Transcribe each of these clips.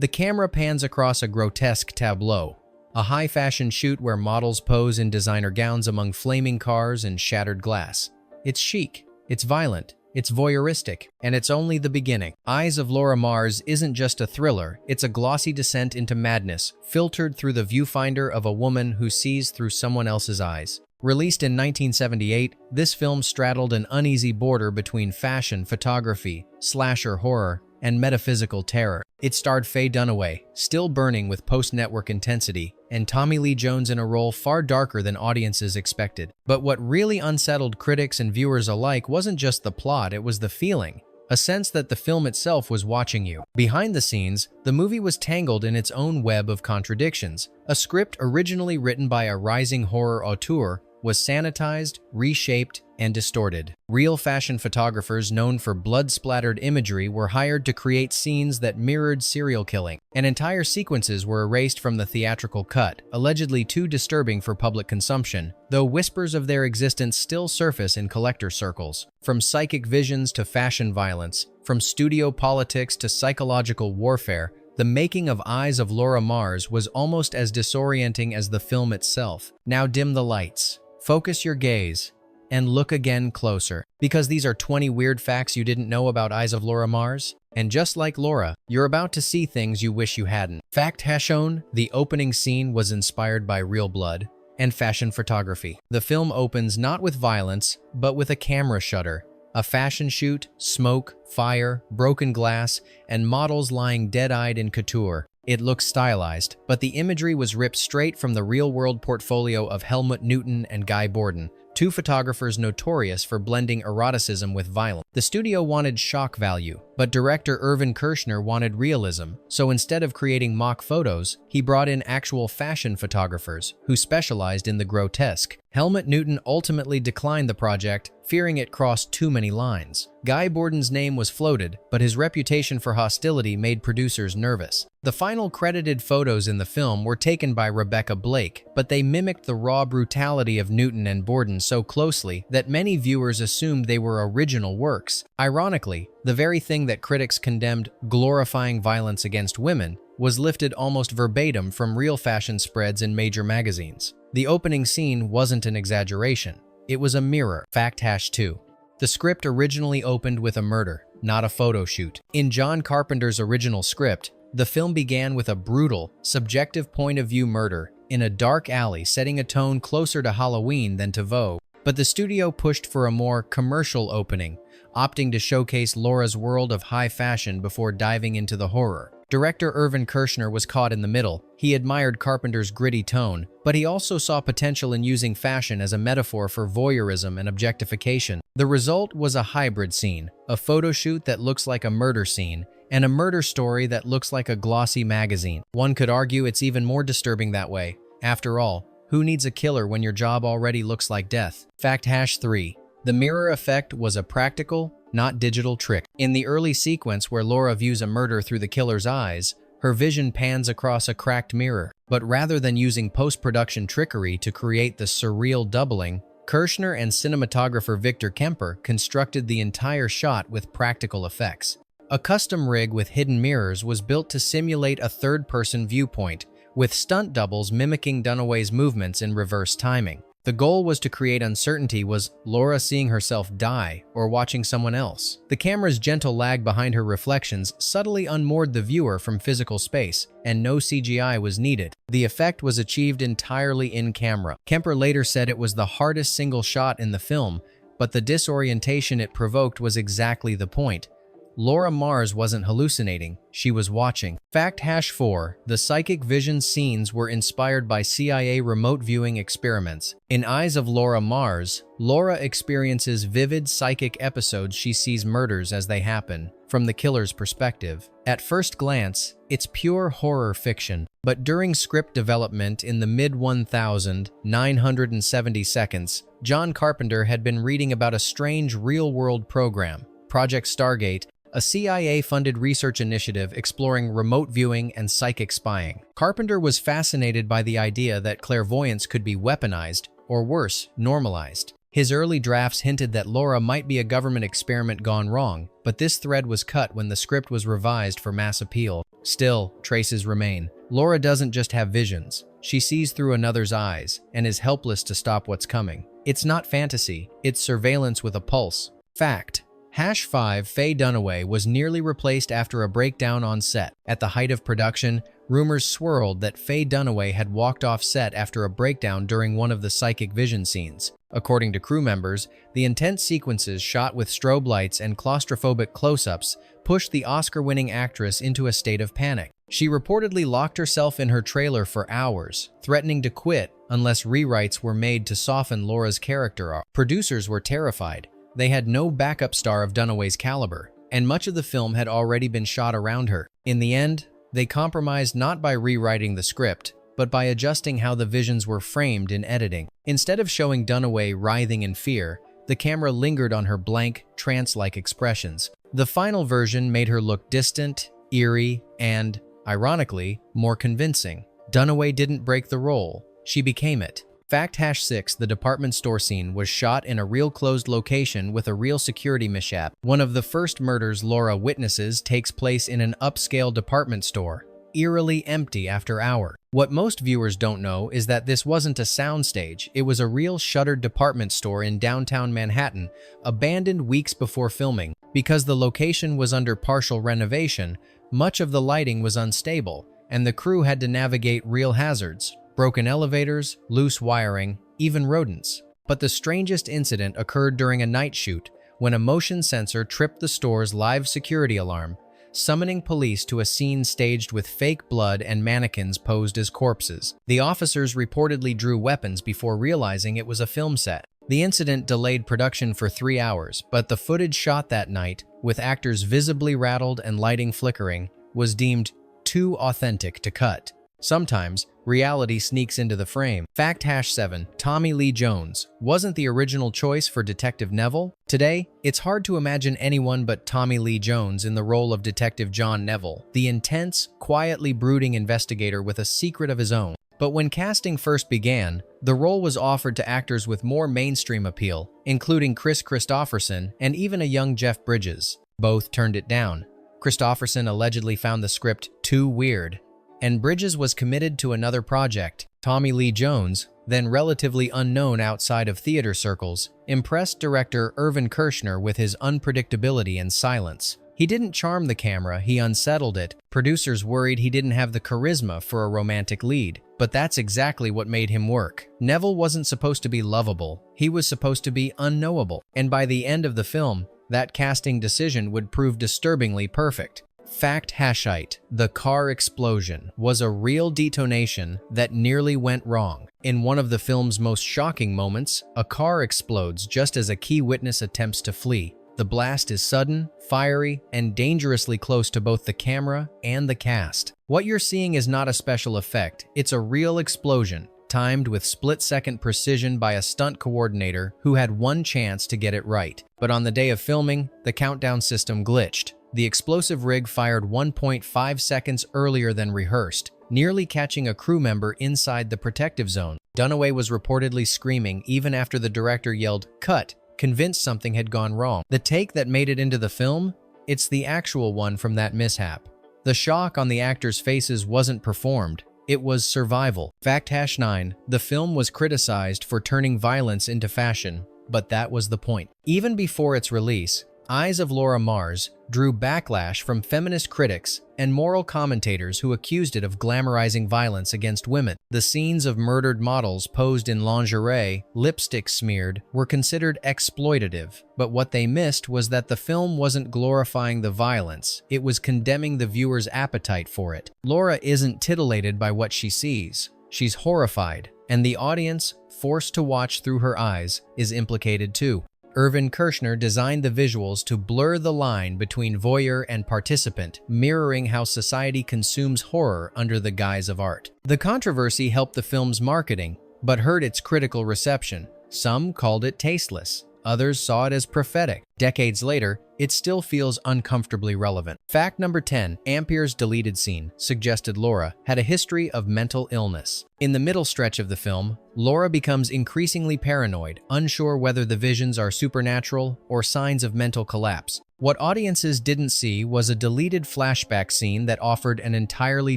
The camera pans across a grotesque tableau, a high-fashion shoot where models pose in designer gowns among flaming cars and shattered glass. It's chic, it's violent, it's voyeuristic, and it's only the beginning. Eyes of Laura Mars isn't just a thriller, it's a glossy descent into madness, filtered through the viewfinder of a woman who sees through someone else's eyes. Released in 1978, this film straddled an uneasy border between fashion, photography, slasher horror, and metaphysical terror. It starred Faye Dunaway, still burning with post-network intensity, and Tommy Lee Jones in a role far darker than audiences expected. But what really unsettled critics and viewers alike wasn't just the plot, it was the feeling. A sense that the film itself was watching you. Behind the scenes, the movie was tangled in its own web of contradictions. A script originally written by a rising horror auteur was sanitized, reshaped, and distorted. Real fashion photographers known for blood-splattered imagery were hired to create scenes that mirrored serial killing, and entire sequences were erased from the theatrical cut, allegedly too disturbing for public consumption, though whispers of their existence still surface in collector circles. From psychic visions to fashion violence, from studio politics to psychological warfare, the making of Eyes of Laura Mars was almost as disorienting as the film itself. Now dim the lights, focus your gaze, and look again closer, because these are 20 weird facts you didn't know about Eyes of Laura Mars. And just like Laura, you're about to see things you wish you hadn't. Fact shown, the opening scene was inspired by real blood and fashion photography. The film opens not with violence, but with a camera shutter, a fashion shoot, smoke, fire, broken glass, and models lying dead-eyed in couture. It looks stylized, but the imagery was ripped straight from the real-world portfolio of Helmut Newton and Guy Borden, two photographers notorious for blending eroticism with violence. The studio wanted shock value, but director Irvin Kershner wanted realism, so instead of creating mock photos, he brought in actual fashion photographers who specialized in the grotesque. Helmut Newton ultimately declined the project, fearing it crossed too many lines. Guy Borden's name was floated, but his reputation for hostility made producers nervous. The final credited photos in the film were taken by Rebecca Blake, but they mimicked the raw brutality of Newton and Borden so closely that many viewers assumed they were original works. Ironically, the very thing that critics condemned, glorifying violence against women, was lifted almost verbatim from real fashion spreads in major magazines. The opening scene wasn't an exaggeration. It was a mirror. Fact #2. The script originally opened with a murder, not a photo shoot. In John Carpenter's original script, the film began with a brutal, subjective point-of-view murder in a dark alley, setting a tone closer to Halloween than to Vogue. But the studio pushed for a more commercial opening, opting to showcase Laura's world of high fashion before diving into the horror. Director Irvin Kershner was caught in the middle. He admired Carpenter's gritty tone, but he also saw potential in using fashion as a metaphor for voyeurism and objectification. The result was a hybrid scene, a photo shoot that looks like a murder scene, and a murder story that looks like a glossy magazine. One could argue it's even more disturbing that way. After all, who needs a killer when your job already looks like death? Fact #3. The mirror effect was a practical, not digital trick. In the early sequence where Laura views a murder through the killer's eyes, her vision pans across a cracked mirror. But rather than using post-production trickery to create the surreal doubling, Kershner and cinematographer Victor Kemper constructed the entire shot with practical effects. A custom rig with hidden mirrors was built to simulate a third-person viewpoint, with stunt doubles mimicking Dunaway's movements in reverse timing. The goal was to create uncertainty. Was Laura seeing herself die or watching someone else? The camera's gentle lag behind her reflections subtly unmoored the viewer from physical space, and no CGI was needed. The effect was achieved entirely in camera. Kemper later said it was the hardest single shot in the film, but the disorientation it provoked was exactly the point. Laura Mars wasn't hallucinating, she was watching. Fact #4. The psychic vision scenes were inspired by CIA remote viewing experiments. In Eyes of Laura Mars, Laura experiences vivid psychic episodes. She sees murders as they happen, from the killer's perspective. At first glance, it's pure horror fiction, but during script development in the mid-1970 seconds, John Carpenter had been reading about a strange real-world program, Project Stargate, a CIA-funded research initiative exploring remote viewing and psychic spying. Carpenter was fascinated by the idea that clairvoyance could be weaponized, or worse, normalized. His early drafts hinted that Laura might be a government experiment gone wrong, but this thread was cut when the script was revised for mass appeal. Still, traces remain. Laura doesn't just have visions. She sees through another's eyes and is helpless to stop what's coming. It's not fantasy, it's surveillance with a pulse. Fact: #5 Faye Dunaway was nearly replaced after a breakdown on set. At the height of production, rumors swirled that Faye Dunaway had walked off set after a breakdown during one of the psychic vision scenes. According to crew members, the intense sequences shot with strobe lights and claustrophobic close-ups pushed the Oscar-winning actress into a state of panic. She reportedly locked herself in her trailer for hours, threatening to quit unless rewrites were made to soften Laura's character arc. Producers were terrified. They had no backup star of Dunaway's caliber, and much of the film had already been shot around her. In the end, they compromised not by rewriting the script, but by adjusting how the visions were framed in editing. Instead of showing Dunaway writhing in fear, the camera lingered on her blank, trance-like expressions. The final version made her look distant, eerie, and, ironically, more convincing. Dunaway didn't break the role, she became it. Fact #6 The department store scene was shot in a real closed location with a real security mishap. One of the first murders Laura witnesses takes place in an upscale department store, eerily empty after hours. What most viewers don't know is that this wasn't a soundstage, it was a real shuttered department store in downtown Manhattan, abandoned weeks before filming. Because the location was under partial renovation, much of the lighting was unstable, and the crew had to navigate real hazards: broken elevators, loose wiring, even rodents. But the strangest incident occurred during a night shoot when a motion sensor tripped the store's live security alarm, summoning police to a scene staged with fake blood and mannequins posed as corpses. The officers reportedly drew weapons before realizing it was a film set. The incident delayed production for 3 hours, but the footage shot that night, with actors visibly rattled and lighting flickering, was deemed too authentic to cut. Sometimes, reality sneaks into the frame. Fact #7 Tommy Lee Jones wasn't the original choice for Detective Neville. Today, it's hard to imagine anyone but Tommy Lee Jones in the role of Detective John Neville, the intense, quietly brooding investigator with a secret of his own. But when casting first began, the role was offered to actors with more mainstream appeal, including Chris Christopherson and even a young Jeff Bridges. Both turned it down. Christopherson allegedly found the script too weird, and Bridges was committed to another project. Tommy Lee Jones, then relatively unknown outside of theater circles, impressed director Irvin Kershner with his unpredictability and silence. He didn't charm the camera, he unsettled it. Producers worried he didn't have the charisma for a romantic lead, but that's exactly what made him work. Neville wasn't supposed to be lovable, he was supposed to be unknowable, and by the end of the film, that casting decision would prove disturbingly perfect. Fact #8 The car explosion was a real detonation that nearly went wrong. In one of the film's most shocking moments, a car explodes just as a key witness attempts to flee. The blast is sudden, fiery, and dangerously close to both the camera and the cast. What you're seeing is not a special effect, it's a real explosion, timed with split-second precision by a stunt coordinator who had one chance to get it right. But on the day of filming, the countdown system glitched. The explosive rig fired 1.5 seconds earlier than rehearsed, nearly catching a crew member inside the protective zone. Dunaway was reportedly screaming even after the director yelled, "Cut," convinced something had gone wrong. The take that made it into the film? It's the actual one from that mishap. The shock on the actors' faces wasn't performed, it was survival. Fact #9 The film was criticized for turning violence into fashion, but that was the point. Even before its release, Eyes of Laura Mars drew backlash from feminist critics and moral commentators who accused it of glamorizing violence against women. The scenes of murdered models posed in lingerie, lipstick smeared, were considered exploitative, but what they missed was that the film wasn't glorifying the violence, it was condemning the viewer's appetite for it. Laura isn't titillated by what she sees, she's horrified, and the audience, forced to watch through her eyes, is implicated too. Irvin Kershner designed the visuals to blur the line between voyeur and participant, mirroring how society consumes horror under the guise of art. The controversy helped the film's marketing, but hurt its critical reception. Some called it tasteless, Others saw it as prophetic. Decades later, it still feels uncomfortably relevant. Fact number 10. Ampere's deleted scene suggested Laura had a history of mental illness. In the middle stretch of the film, Laura becomes increasingly paranoid, unsure whether the visions are supernatural or signs of mental collapse. What audiences didn't see was a deleted flashback scene that offered an entirely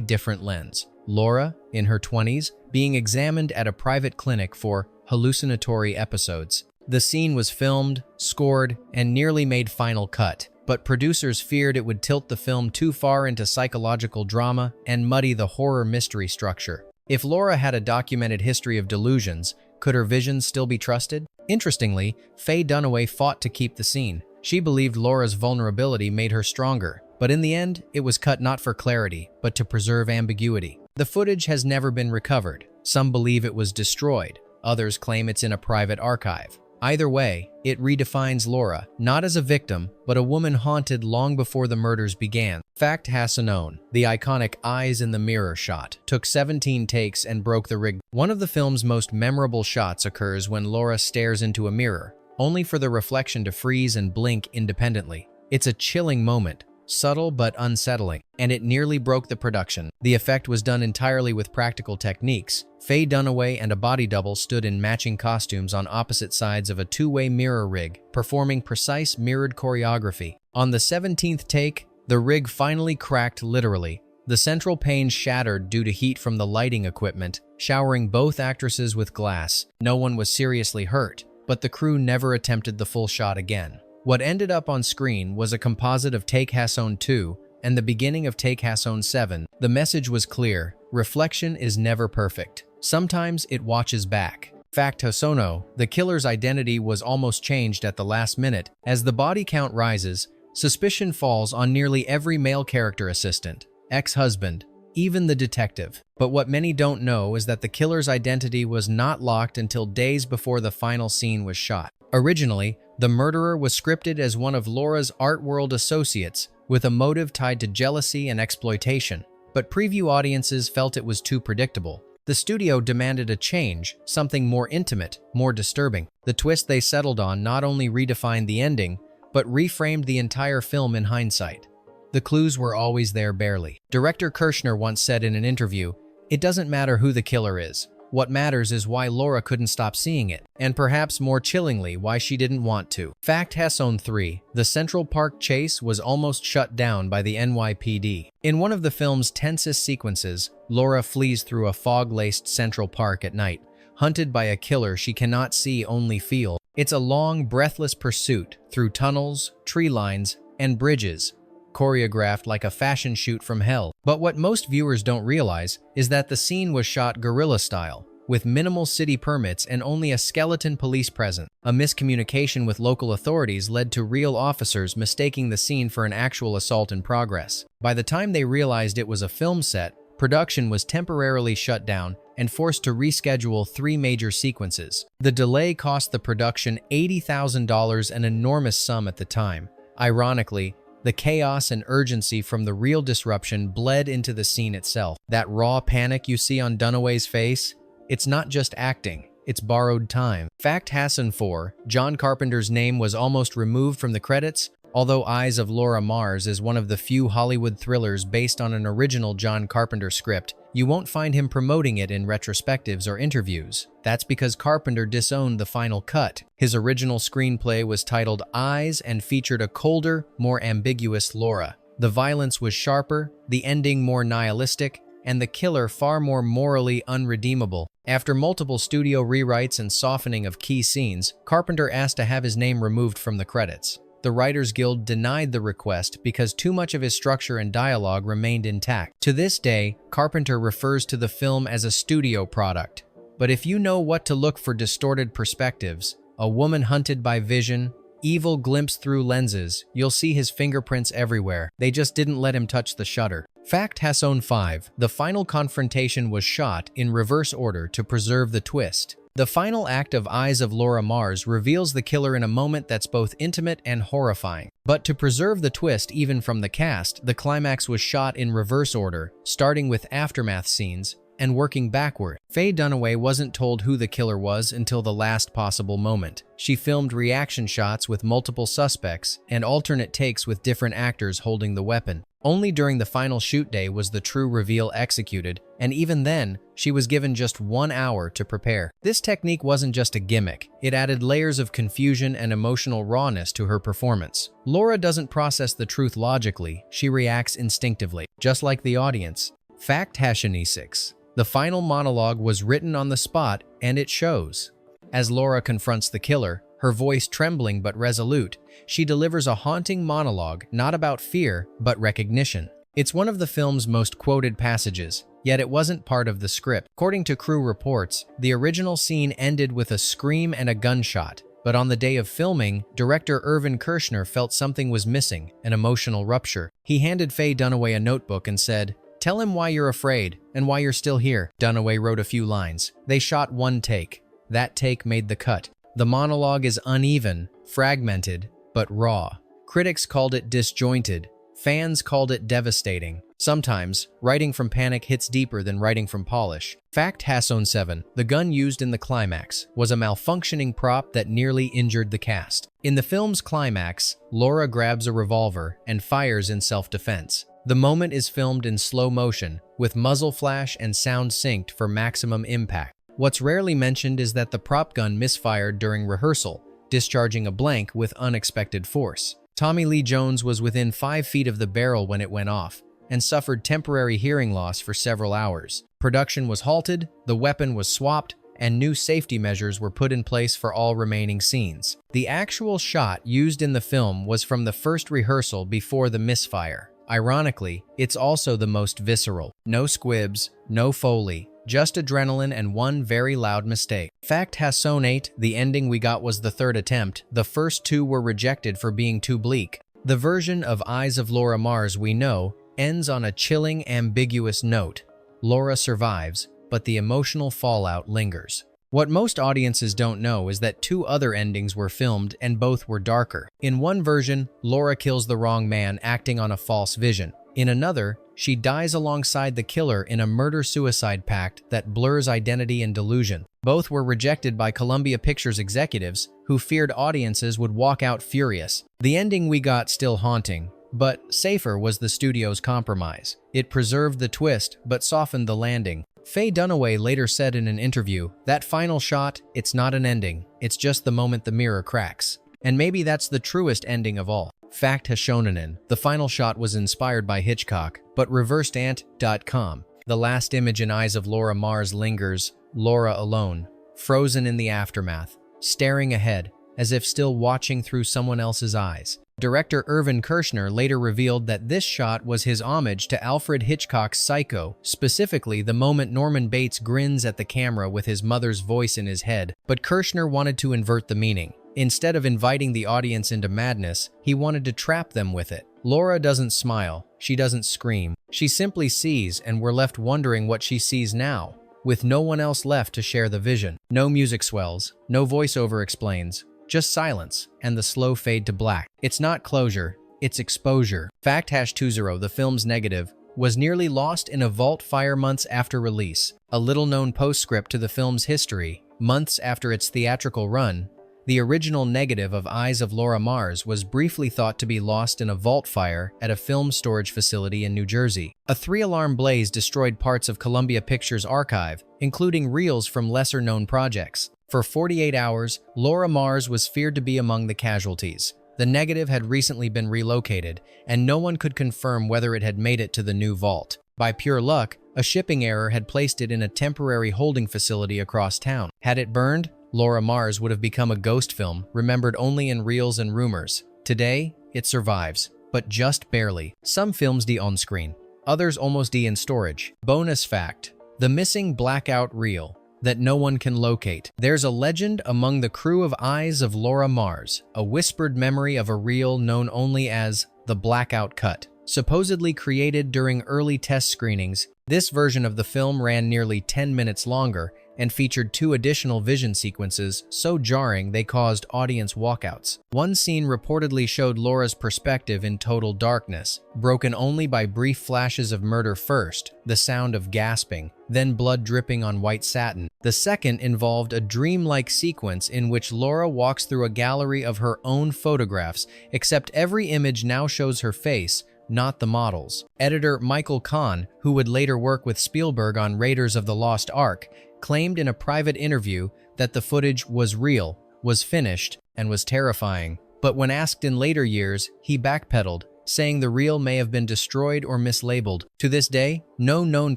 different lens. Laura, in her 20s, being examined at a private clinic for hallucinatory episodes. The scene was filmed, scored, and nearly made final cut, but producers feared it would tilt the film too far into psychological drama and muddy the horror mystery structure. If Laura had a documented history of delusions, could her visions still be trusted? Interestingly, Faye Dunaway fought to keep the scene. She believed Laura's vulnerability made her stronger, but in the end, it was cut not for clarity, but to preserve ambiguity. The footage has never been recovered. Some believe it was destroyed. Others claim it's in a private archive. Either way, it redefines Laura, not as a victim, but a woman haunted long before the murders began. Fact unknown. The iconic eyes in the mirror shot took 17 takes and broke the rig. One of the film's most memorable shots occurs when Laura stares into a mirror, only for the reflection to freeze and blink independently. It's a chilling moment, subtle but unsettling, and it nearly broke the production. The effect was done entirely with practical techniques. Faye Dunaway and a body double stood in matching costumes on opposite sides of a two-way mirror rig, performing precise mirrored choreography. On the 17th take, the rig finally cracked literally. The central pane shattered due to heat from the lighting equipment, showering both actresses with glass. No one was seriously hurt, but the crew never attempted the full shot again. What ended up on screen was a composite of Take Hasson 2 and the beginning of Take Hasson 7. The message was clear: reflection is never perfect. Sometimes it watches back. Fact Hassono, the killer's identity was almost changed at the last minute. As the body count rises, suspicion falls on nearly every male character assistant, ex-husband, even the detective. But what many don't know is that the killer's identity was not locked until days before the final scene was shot. Originally, the murderer was scripted as one of Laura's art world associates, with a motive tied to jealousy and exploitation. But preview audiences felt it was too predictable. The studio demanded a change, something more intimate, more disturbing. The twist they settled on not only redefined the ending, but reframed the entire film in hindsight. The clues were always there barely. Director Kershner once said in an interview, "It doesn't matter who the killer is. What matters is why Laura couldn't stop seeing it, and perhaps more chillingly, why she didn't want to." Fact Hasson 3. The Central Park chase was almost shut down by the NYPD. In one of the film's tensest sequences, Laura flees through a fog-laced Central Park at night, hunted by a killer she cannot see, only feel. It's a long, breathless pursuit through tunnels, tree lines, and bridges, choreographed like a fashion shoot from hell. But what most viewers don't realize is that the scene was shot guerrilla style, with minimal city permits and only a skeleton police present. A miscommunication with local authorities led to real officers mistaking the scene for an actual assault in progress. By the time they realized it was a film set, production was temporarily shut down and forced to reschedule 3 major sequences. The delay cost the production $80,000, an enormous sum at the time. Ironically, the chaos and urgency from the real disruption bled into the scene itself. That raw panic you see on Dunaway's face, it's not just acting, it's borrowed time. Fact Hasson 4. John Carpenter's name was almost removed from the credits. Although Eyes of Laura Mars is one of the few Hollywood thrillers based on an original John Carpenter script, you won't find him promoting it in retrospectives or interviews. That's because Carpenter disowned the final cut. His original screenplay was titled Eyes and featured a colder, more ambiguous Laura. The violence was sharper, the ending more nihilistic, and the killer far more morally unredeemable. After multiple studio rewrites and softening of key scenes, Carpenter asked to have his name removed from the credits. The Writers Guild denied the request because too much of his structure and dialogue remained intact. To this day, Carpenter refers to the film as a studio product. But if you know what to look for: distorted perspectives, a woman hunted by vision, evil glimpsed through lenses, you'll see his fingerprints everywhere. They just didn't let him touch the shutter. Fact Hasson 5. The final confrontation was shot in reverse order to preserve the twist. The final act of Eyes of Laura Mars reveals the killer in a moment that's both intimate and horrifying. But to preserve the twist even from the cast, the climax was shot in reverse order, starting with aftermath scenes, and working backward. Faye Dunaway wasn't told who the killer was until the last possible moment. She filmed reaction shots with multiple suspects and alternate takes with different actors holding the weapon. Only during the final shoot day was the true reveal executed, and even then, she was given just 1 hour to prepare. This technique wasn't just a gimmick, it added layers of confusion and emotional rawness to her performance. Laura doesn't process the truth logically, she reacts instinctively, just like the audience. Fact hallucinations. The final monologue was written on the spot, and it shows. As Laura confronts the killer, her voice trembling but resolute, she delivers a haunting monologue not about fear, but recognition. It's one of the film's most quoted passages, yet it wasn't part of the script. According to crew reports, the original scene ended with a scream and a gunshot, but on the day of filming, director Irvin Kershner felt something was missing, an emotional rupture. He handed Faye Dunaway a notebook and said, "Tell him why you're afraid and why you're still here." Dunaway wrote a few lines. They shot one take. That take made the cut. The monologue is uneven, fragmented, but raw. Critics called it disjointed. Fans called it devastating. Sometimes, writing from panic hits deeper than writing from polish. Fact hallucinations. The gun used in the climax was a malfunctioning prop that nearly injured the cast. In the film's climax, Laura grabs a revolver and fires in self-defense. The moment is filmed in slow motion, with muzzle flash and sound synced for maximum impact. What's rarely mentioned is that the prop gun misfired during rehearsal, discharging a blank with unexpected force. Tommy Lee Jones was within 5 feet of the barrel when it went off, and suffered temporary hearing loss for several hours. Production was halted, the weapon was swapped, and new safety measures were put in place for all remaining scenes. The actual shot used in the film was from the first rehearsal before the misfire. Ironically, it's also the most visceral. No squibs, no Foley, just adrenaline and one very loud mistake. Fact hallucinate. The ending we got was the third attempt. The first two were rejected for being too bleak. The version of Eyes of Laura Mars we know ends on a chilling, ambiguous note. Laura survives, but the emotional fallout lingers. What most audiences don't know is that 2 other endings were filmed and both were darker. In one version, Laura kills the wrong man acting on a false vision. In another, she dies alongside the killer in a murder-suicide pact that blurs identity and delusion. Both were rejected by Columbia Pictures executives, who feared audiences would walk out furious. The ending we got still haunting, but safer was the studio's compromise. It preserved the twist, but softened the landing. Faye Dunaway later said in an interview, "That final shot, it's not an ending, it's just the moment the mirror cracks." And maybe that's the truest ending of all. Fact hallucinations. The final shot was inspired by Hitchcock, but reversed ant.com. The last image in Eyes of Laura Mars lingers, Laura alone, frozen in the aftermath, staring ahead, as if still watching through someone else's eyes. Director Irvin Kershner later revealed that this shot was his homage to Alfred Hitchcock's Psycho, specifically the moment Norman Bates grins at the camera with his mother's voice in his head. But Kershner wanted to invert the meaning. Instead of inviting the audience into madness, he wanted to trap them with it. Laura doesn't smile, she doesn't scream. She simply sees, and we're left wondering what she sees now, with no one else left to share the vision. No music swells, no voiceover explains, just silence, and the slow fade to black. It's not closure, it's exposure. Fact #20, the film's negative, was nearly lost in a vault fire months after release. A little-known postscript to the film's history, months after its theatrical run, the original negative of Eyes of Laura Mars was briefly thought to be lost in a vault fire at a film storage facility in New Jersey. A 3-alarm blaze destroyed parts of Columbia Pictures' archive, including reels from lesser-known projects. For 48 hours, Laura Mars was feared to be among the casualties. The negative had recently been relocated, and no one could confirm whether it had made it to the new vault. By pure luck, a shipping error had placed it in a temporary holding facility across town. Had it burned, Laura Mars would have become a ghost film, remembered only in reels and rumors. Today, it survives, but just barely. Some films die on screen, others almost die in storage. Bonus fact: the missing blackout reel that no one can locate. There's a legend among the crew of Eyes of Laura Mars, a whispered memory of a reel known only as the blackout cut. Supposedly created during early test screenings, this version of the film ran nearly 10 minutes longer and featured 2 additional vision sequences so jarring they caused audience walkouts. One scene reportedly showed Laura's perspective in total darkness, broken only by brief flashes of murder first, the sound of gasping, then blood dripping on white satin. The second involved a dreamlike sequence in which Laura walks through a gallery of her own photographs, except every image now shows her face, not the models. Editor Michael Kahn, who would later work with Spielberg on Raiders of the Lost Ark, claimed in a private interview that the footage was real, was finished, and was terrifying. But when asked in later years, he backpedaled, saying the reel may have been destroyed or mislabeled. To this day, no known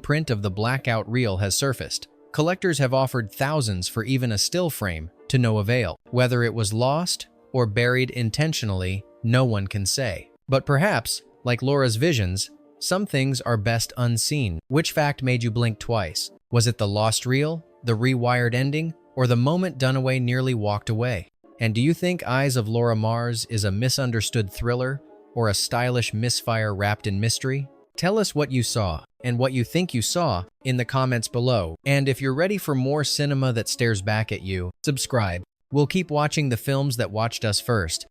print of the blackout reel has surfaced. Collectors have offered thousands for even a still frame, to no avail. Whether it was lost or buried intentionally, no one can say. But perhaps, like Laura's visions, some things are best unseen. Which fact made you blink twice? Was it the lost reel, the rewired ending, or the moment Dunaway nearly walked away? And do you think Eyes of Laura Mars is a misunderstood thriller or a stylish misfire wrapped in mystery? Tell us what you saw and what you think you saw in the comments below. And if you're ready for more cinema that stares back at you, subscribe. We'll keep watching the films that watched us first.